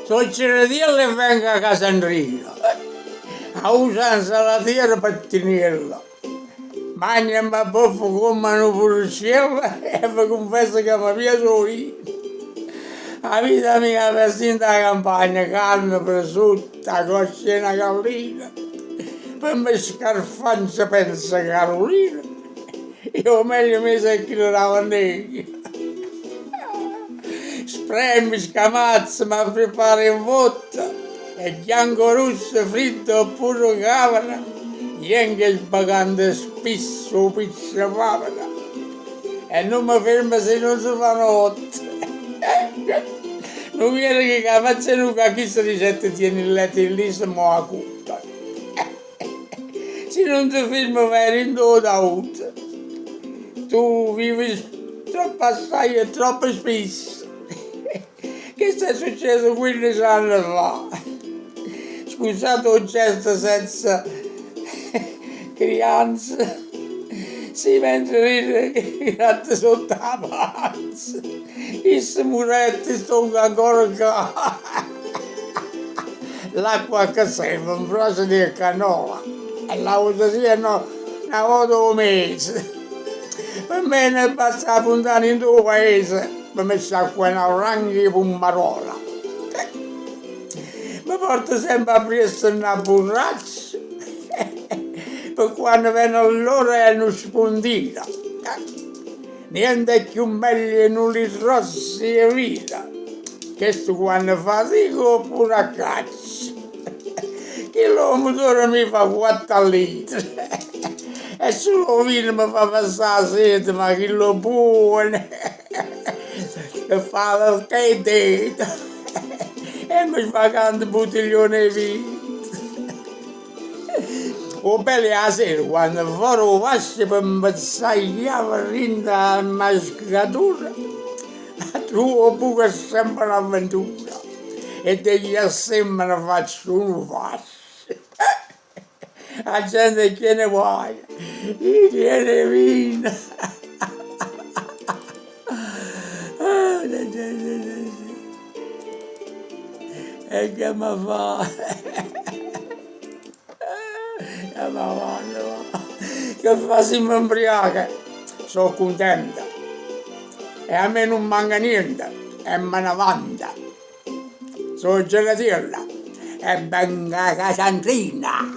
sono Ciradilla e vengo a Casandrino. A usanza la terra pattinella. Magna ma buffo come una purcella e vi confesso che mi piace io. La vita mia è vestita da campagna, carne, prosciutto, coscia e una gallina. Per me scarfanza pensa Carolina. Io meglio mi secchino la maneglia. Spremi, scamazzo, ma prepara in botta. E bianco rosso, fritto oppure cavana. Niente sbagante spisso, pizza papera. E non mi fermo se non si fa notte. Non viene che cavazza nuca chissà ricette tiene il letto in lì se mo acutta. Se non ti fermo vai in da ut. Tu vivi troppo assai e troppo spesso. Che è successo 15 anni fa? Scusate un gesto senza crianza. Sì, mentre gratte sotto la panza. I muretti sono ancora qua. L'acqua che serve, un frase di canola. E la uso una volta al mese. Per me ne basta la puntata in tuo paese. Mi metto acqua in ranghi e pomarola. Mi porto sempre a presto una burraccia. Per quando viene l'ora è una spondina. Niente più meglio in un rossi e vita. Questo quando fatico oppure a caccia. Che l'uomo mi fa 4 litri. E solo vino mi fa passare la sete, ma che lo buono. E fa la schedetta. E mi fa tanti bottiglioni di vino. O belle a sera, quando farò vasce per impezzare rinda la mascatura, trovo pure sempre un'avventura. E degli assieme faccio un fascio. La gente tiene voglia, tiene vino. E che mi fa? Che fa se mi imbriaca, sono contenta. E a me non manca niente, e me ne vanta. Sono gelatella e venga Casandrina.